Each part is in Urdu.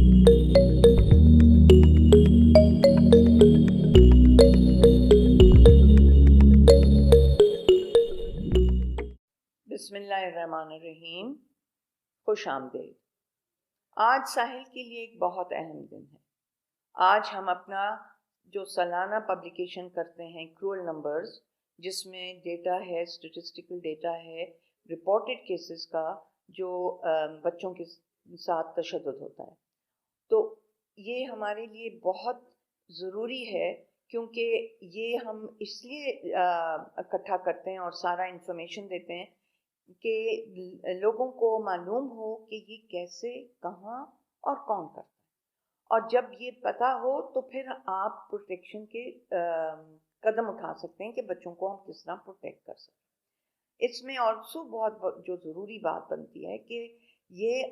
بسم اللہ الرحمن الرحیم. خوش آمدید. آج ساحل کے لیے ایک بہت اہم دن ہے. آج ہم اپنا جو سالانہ پبلیکیشن کرتے ہیں کرول نمبرز، جس میں ڈیٹا ہے، اسٹیٹسٹیکل ڈیٹا ہے رپورٹڈ کیسز کا جو بچوں کے ساتھ تشدد ہوتا ہے، تو یہ ہمارے لیے بہت ضروری ہے کیونکہ یہ ہم اس لیے اکٹھا کرتے ہیں اور سارا انفارمیشن دیتے ہیں کہ لوگوں کو معلوم ہو کہ یہ کیسے، کہاں اور کون کرتا ہے. اور جب یہ پتہ ہو تو پھر آپ پروٹیکشن کے قدم اٹھا سکتے ہیں کہ بچوں کو ہم کس طرح پروٹیکٹ کر سکتے ہیں. اس میں آلسو بہت جو ضروری بات بنتی ہے کہ یہ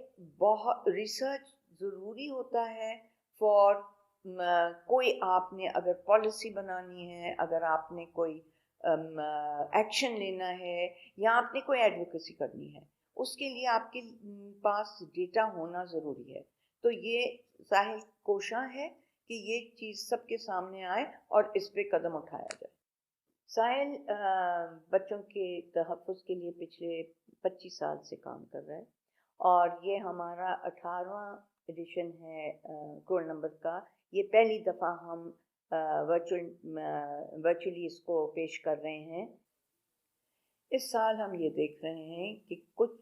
بہت ریسرچ ضروری ہوتا ہے فار کوئی آپ نے اگر پالیسی بنانی ہے، اگر آپ نے کوئی ایکشن لینا ہے یا آپ نے کوئی ایڈوکیسی کرنی ہے، اس کے لیے آپ کے پاس ڈیٹا ہونا ضروری ہے. تو یہ ساحل کوشاں ہے کہ یہ چیز سب کے سامنے آئے اور اس پہ قدم اٹھایا جائے. ساحل بچوں کے تحفظ کے لیے پچھلے 25 سال سے کام کر رہا ہے اور یہ ہمارا 18واں ایڈیشن ہے کرول نمبر کا. یہ پہلی دفعہ ہم ورچولی اس کو پیش کر رہے ہیں. اس سال ہم یہ دیکھ رہے ہیں کہ کچھ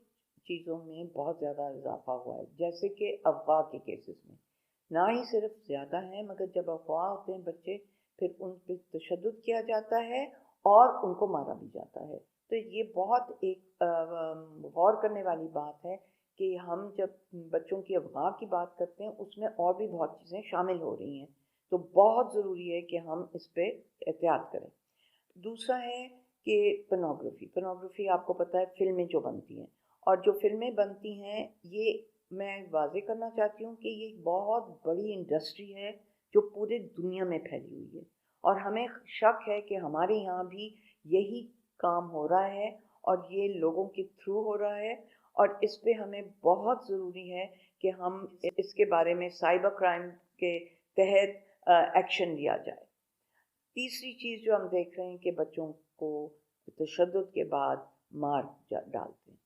چیزوں میں بہت زیادہ اضافہ ہوا ہے، جیسے کہ اغوا کے کیسز میں نہ ہی صرف زیادہ ہیں، مگر جب اغوا ہوتے ہیں بچے پھر ان پہ تشدد کیا جاتا ہے اور ان کو مارا بھی جاتا ہے. تو یہ بہت ایک غور کرنے والی بات ہے کہ ہم جب بچوں کی اغوا کی بات کرتے ہیں اس میں اور بھی بہت چیزیں شامل ہو رہی ہیں، تو بہت ضروری ہے کہ ہم اس پہ احتیاط کریں. دوسرا ہے کہ پورنوگرافی آپ کو پتہ ہے فلمیں جو بنتی ہیں، اور جو فلمیں بنتی ہیں یہ میں واضح کرنا چاہتی ہوں کہ یہ ایک بہت بڑی انڈسٹری ہے جو پورے دنیا میں پھیلی ہوئی ہے، اور ہمیں شک ہے کہ ہمارے یہاں بھی یہی کام ہو رہا ہے اور یہ لوگوں کے تھرو ہو رہا ہے، اور اس پہ ہمیں بہت ضروری ہے کہ ہم اس کے بارے میں سائبر کرائم کے تحت ایکشن لیا جائے. تیسری چیز جو ہم دیکھ رہے ہیں کہ بچوں کو تشدد کے بعد مار ڈالتے ہیں.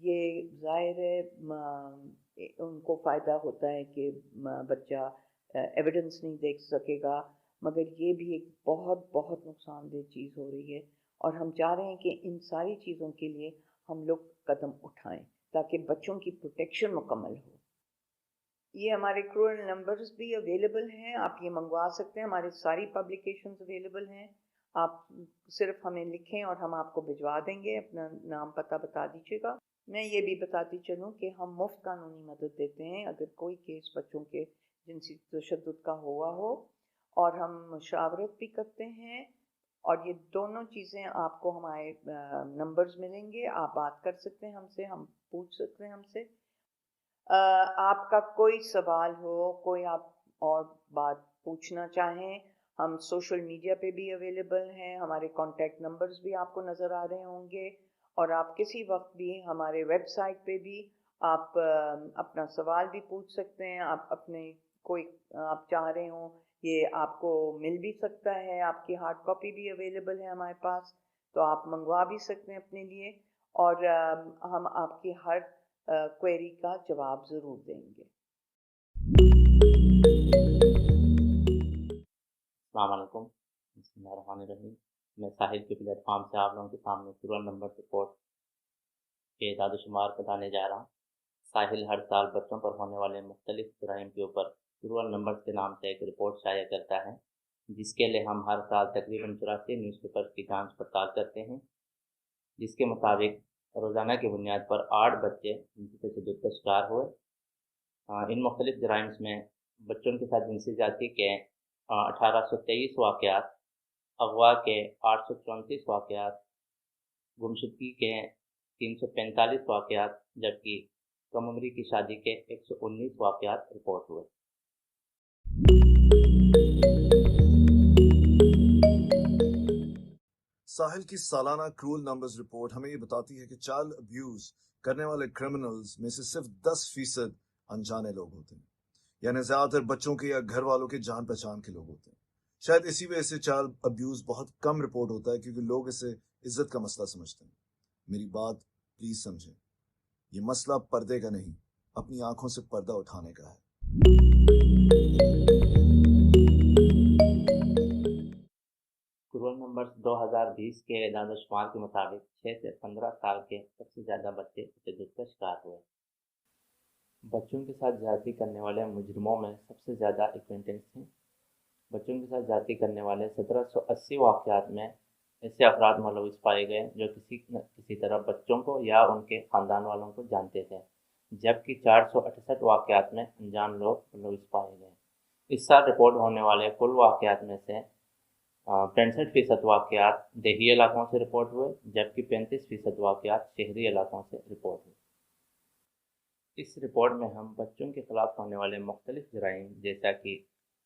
یہ ظاہر ہے ان کو فائدہ ہوتا ہے کہ بچہ ایویڈنس نہیں دیکھ سکے گا، مگر یہ بھی ایک بہت بہت نقصان دہ چیز ہو رہی ہے، اور ہم چاہ رہے ہیں کہ ان ساری چیزوں کے لیے ہم لوگ قدم اٹھائیں تاکہ بچوں کی پروٹیکشن مکمل ہو. یہ ہمارے کرول نمبرز بھی اویلیبل ہیں، آپ یہ منگوا سکتے ہیں. ہماری ساری پبلیکیشنز اویلیبل ہیں. آپ صرف ہمیں لکھیں اور ہم آپ کو بھجوا دیں گے. اپنا نام پتہ بتا دیجیے گا. میں یہ بھی بتاتی چلوں کہ ہم مفت قانونی مدد دیتے ہیں اگر کوئی کیس بچوں کے جنسی تشدد کا ہوا ہو، اور ہم مشاورت بھی کرتے ہیں، اور یہ دونوں چیزیں آپ کو ہمارے نمبرز ملیں گے. آپ بات کر سکتے ہیں ہم سے، ہم پوچھ سکتے ہیں ہم سے. آپ کا کوئی سوال ہو، کوئی آپ اور بات پوچھنا چاہیں، ہم سوشل میڈیا پہ بھی اویلیبل ہیں. ہمارے کانٹیکٹ نمبرز بھی آپ کو نظر آ رہے ہوں گے، اور آپ کسی وقت بھی ہمارے ویب سائٹ پہ بھی آپ اپنا سوال بھی پوچھ سکتے ہیں. آپ اپنے کوئی آپ چاہ رہے ہوں یہ آپ کو مل بھی سکتا ہے، آپ کی ہارڈ کاپی بھی اویلیبل ہے ہمارے پاس، تو آپ منگوا بھی سکتے ہیں اپنے لیے، اور ہم آپ کی ہر کوئری کا جواب ضرور دیں گے. السلام علیکم. بسم اللہ الرحمن الرحیم. میں ساحل کے پلیٹ فارم سے آپ لوگوں کے سامنے کرول نمبر رپورٹ کے اعداد و شمار بتانے جا رہا ہوں. ساحل ہر سال بچوں پر ہونے والے مختلف جرائم کے اوپر کرول نمبر کے نام سے ایک رپورٹ شائع کرتا ہے، جس کے لیے ہم ہر سال تقریباً 84 نیوز پیپر کی جانچ پڑتال کرتے ہیں، جس کے مطابق روزانہ کی بنیاد پر 8 بچے جنسی تشدد کا شکار ہوئے. ان مختلف جرائم میں بچوں کے ساتھ جنسی زیادتی کے 1823 واقعات، اغوا کے 834 واقعات، گمشدگی کے 345 واقعات، جبکہ کم عمری کی شادی کے 119 واقعات رپورٹ ہوئے. ساحل کی سالانہ کرول نمبرز رپورٹ ہمیں یہ بتاتی ہے کہ چائلڈ ابیوز کرنے والے کرمنلز میں سے صرف 10% انجانے لوگ ہوتے ہیں. یعنی زیادہ تر بچوں کے یا گھر والوں کے جان پہچان کے لوگ ہوتے ہیں. شاید اسی وجہ سے چائلڈ ابیوز بہت کم رپورٹ ہوتا ہے کیونکہ لوگ اسے عزت کا مسئلہ سمجھتے ہیں. میری بات پلیز سمجھیں، یہ مسئلہ پردے کا نہیں، اپنی آنکھوں سے پردہ اٹھانے کا ہے. کرول نمبر 2020 کے اعداد و شمار کے مطابق 6 سے 15 سال کے سب سے زیادہ بچے تشدد کا شکار ہوئے. بچوں کے ساتھ زیادتی کرنے والے مجرموں میں سب سے زیادہ ایکوینٹنس ہیں. بچوں کے ساتھ زیادتی کرنے والے 1780 واقعات میں ایسے افراد ملوث پائے گئے جو کسی طرح بچوں کو یا ان کے خاندان والوں کو جانتے تھے، جبکہ 468 واقعات میں انجان لوگ ملوث پائے گئے. اس سال رپورٹ ہونے والے کل واقعات میں سے 65% واقعات دیہی علاقوں سے رپورٹ ہوئے، جبکہ 35% واقعات شہری علاقوں سے رپورٹ ہوئے. اس رپورٹ میں ہم بچوں کے خلاف ہونے والے مختلف جرائم جیسا کہ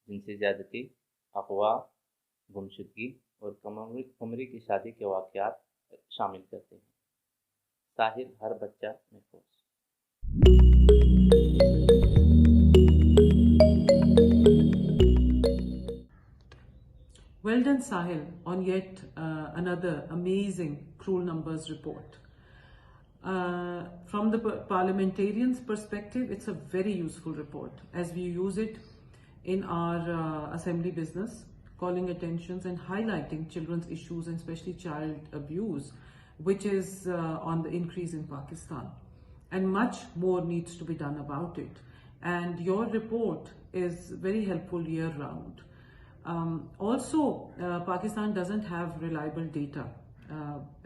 جنسی زیادتی، اغوا، گمشدگی اور کم عمری کی شادی کے واقعات شامل کرتے ہیں. ساحل ہر بچہ محفوظ. Well done, Sahil, on yet another amazing Cruel Numbers report. From the parliamentarians' perspective, it's a very useful report as we use it in our assembly business, calling attentions and highlighting children's issues and especially child abuse, which is on the increase in Pakistan. And much more needs to be done about it. And your report is very helpful year round. Pakistan doesn't have reliable data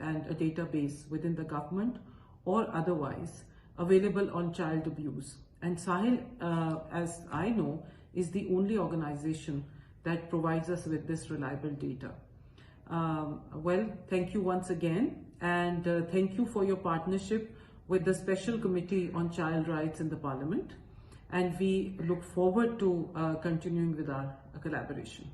and a database within the government or otherwise available on child abuse. And Sahil, as I know, is the only organization that provides us with this reliable data. Thank you once again, and thank you for your partnership with the Special Committee on Child Rights in the Parliament. And we look forward to continuing with our collaboration.